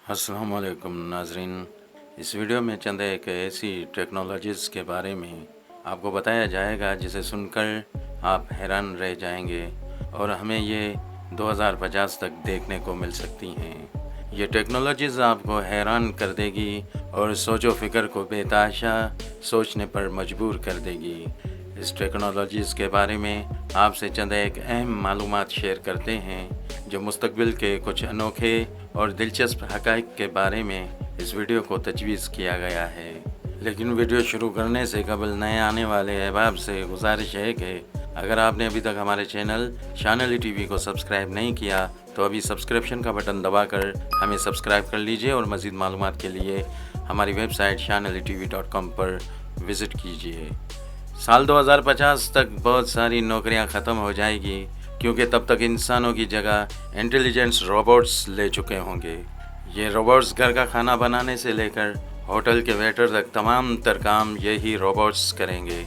अस्सलाम वालेकुम नाजरीन। इस वीडियो में चंद एक ऐसी टेक्नोलॉजीज़ के बारे में आपको बताया जाएगा जिसे सुनकर आप हैरान रह जाएंगे और हमें ये 2050 तक देखने को मिल सकती हैं। ये टेक्नोलॉजीज़ आपको हैरान कर देगी और सोचो फ़िक्र को बेतहाशा सोचने पर मजबूर कर देगी। इस टेक्नोलॉजीज़ के बारे में आपसे चंद एक अहम मालूमात शेयर करते हैं जो मुस्तकबिल के कुछ अनोखे और दिलचस्प हक़ाइक़ के बारे में इस वीडियो को तजवीज़ किया गया है। लेकिन वीडियो शुरू करने से कबल नए आने वाले अहबाब से गुजारिश है कि अगर आपने अभी तक हमारे चैनल शान अली टीवी को सब्सक्राइब नहीं किया तो अभी सब्सक्रिप्शन का बटन दबाकर हमें सब्सक्राइब कर लीजिए और मज़ीद मालूमात के लिए हमारी वेबसाइट shanalitv.com पर विज़िट कीजिए। साल 2050 तक बहुत सारी नौकरियां ख़त्म हो जाएगी क्योंकि तब तक इंसानों की जगह इंटेलिजेंस रोबोट्स ले चुके होंगे। ये रोबोट्स घर का खाना बनाने से लेकर होटल के वेटर तक तमाम तर काम यही रोबोट्स करेंगे।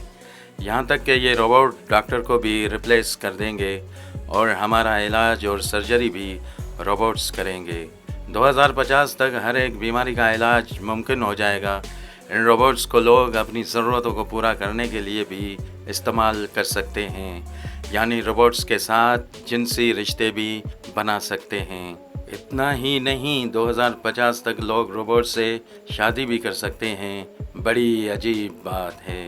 यहाँ तक कि ये रोबोट डॉक्टर को भी रिप्लेस कर देंगे और हमारा इलाज और सर्जरी भी रोबोट्स करेंगे। 2050 तक हर एक बीमारी का इलाज मुमकिन हो जाएगा। इन रोबोट्स को लोग अपनी ज़रूरतों को पूरा करने के लिए भी इस्तेमाल कर सकते हैं, यानी रोबोट्स के साथ जिनसी रिश्ते भी बना सकते हैं। इतना ही नहीं, 2050 तक लोग रोबोट से शादी भी कर सकते हैं। बड़ी अजीब बात है।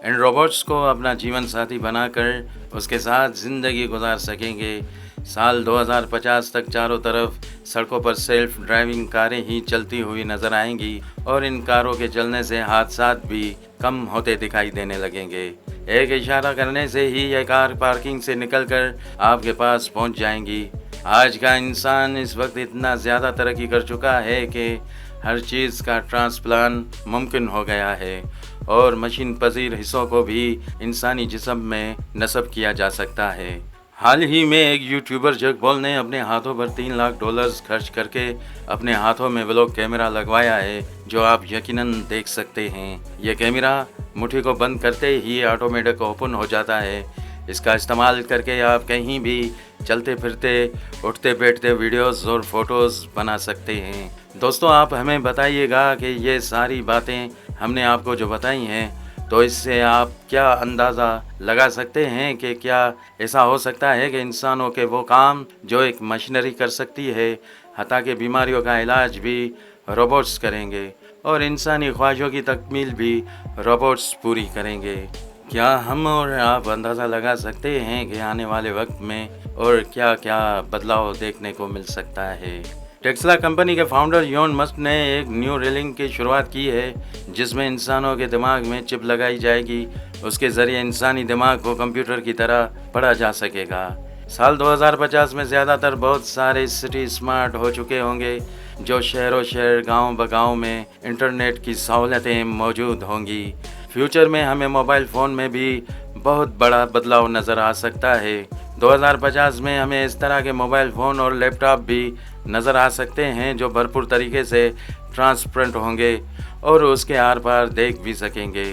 इन रोबोट्स को अपना जीवन साथी बनाकर उसके साथ ज़िंदगी गुजार सकेंगे। साल 2050 तक चारों तरफ सड़कों पर सेल्फ ड्राइविंग कारें ही चलती हुई नज़र आएंगी और इन कारों के चलने से हादसात भी कम होते दिखाई देने लगेंगे। एक इशारा करने से ही यह कार पार्किंग से निकलकर आपके पास पहुंच जाएंगी। आज का इंसान इस वक्त इतना ज़्यादा तरक्की कर चुका है कि हर चीज़ का ट्रांसप्लांट मुमकिन हो गया है और मशीन पजीर हिस्सों को भी इंसानी जिस्म में नस्ब किया जा सकता है। हाल ही में एक यूट्यूबर जग पॉल ने अपने हाथों पर $3 लाख खर्च करके अपने हाथों में व्लॉग कैमरा लगवाया है जो आप यकीनन देख सकते हैं। यह कैमरा मुट्ठी को बंद करते ही ऑटोमेटिक ओपन हो जाता है। इसका इस्तेमाल करके आप कहीं भी चलते फिरते उठते बैठते वीडियोस और फोटोज़ बना सकते हैं। दोस्तों, आप हमें बताइएगा कि ये सारी बातें हमने आपको जो बताई हैं तो इससे आप क्या अंदाज़ा लगा सकते हैं कि क्या ऐसा हो सकता है कि इंसानों के वो काम जो एक मशीनरी कर सकती है, हत्ता कि बीमारियों का इलाज भी रोबोट्स करेंगे और इंसानी ख्वाहिशों की तकमील भी रोबोट्स पूरी करेंगे। क्या हम और आप अंदाज़ा लगा सकते हैं कि आने वाले वक्त में और क्या क्या बदलाव देखने को मिल सकता है। टेस्ला कंपनी के फाउंडर इलॉन मस्क ने एक न्यू रेलिंग की शुरुआत की है जिसमें इंसानों के दिमाग में चिप लगाई जाएगी। उसके ज़रिए इंसानी दिमाग को कंप्यूटर की तरह पढ़ा जा सकेगा। साल 2050 में ज़्यादातर बहुत सारे सिटी स्मार्ट हो चुके होंगे जो शहरों शहर गांव बगांव में इंटरनेट की सहूलतें मौजूद होंगी। फ्यूचर में हमें मोबाइल फ़ोन में भी बहुत बड़ा बदलाव नज़र आ सकता है। 2050 में हमें इस तरह के मोबाइल फ़ोन और लैपटॉप भी नज़र आ सकते हैं जो भरपूर तरीके से ट्रांसपेरेंट होंगे और उसके आर पार देख भी सकेंगे।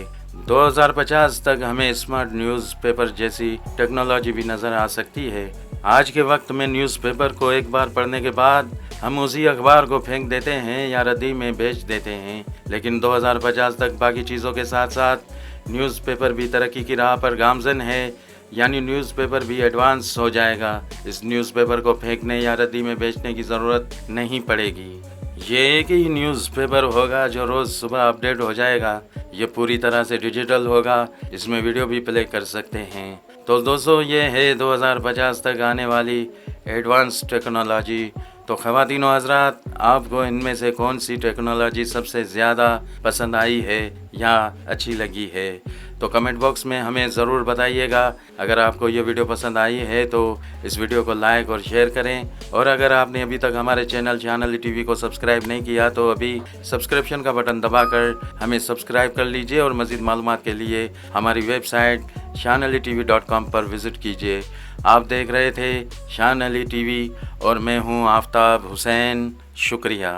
2050 तक हमें स्मार्ट न्यूज़पेपर जैसी टेक्नोलॉजी भी नज़र आ सकती है। आज के वक्त में न्यूज़पेपर को एक बार पढ़ने के बाद हम उसी अखबार को फेंक देते हैं या रद्दी में बेच देते हैं, लेकिन 2050 तक बाकी चीज़ों के साथ साथ न्यूज़पेपर भी तरक्की की राह पर गामज़न है, यानी न्यूज़पेपर भी एडवांस हो जाएगा। इस न्यूज़पेपर को फेंकने या रद्दी में बेचने की ज़रूरत नहीं पड़ेगी। ये एक ही न्यूज़पेपर होगा जो रोज़ सुबह अपडेट हो जाएगा। ये पूरी तरह से डिजिटल होगा, इसमें वीडियो भी प्ले कर सकते हैं। तो दोस्तों, ये है 2050 तक आने वाली एडवांस टेक्नोलॉजी। तो ख़वातीन और हज़रात, आपको इनमें से कौन सी टेक्नोलॉजी सबसे ज़्यादा पसंद आई है या अच्छी लगी है, तो कमेंट बॉक्स में हमें ज़रूर बताइएगा। अगर आपको ये वीडियो पसंद आई है तो इस वीडियो को लाइक और शेयर करें, और अगर आपने अभी तक हमारे चैनल शान अली टीवी को सब्सक्राइब नहीं किया तो अभी सब्सक्रिप्शन का बटन दबाकर हमें सब्सक्राइब कर लीजिए और मज़ीद मालूमात के लिए हमारी वेबसाइट shanalitv.com पर विज़िट कीजिए। आप देख रहे थे शान अली टीवी और मैं हूँ आफ्ताब हुसैन। शुक्रिया।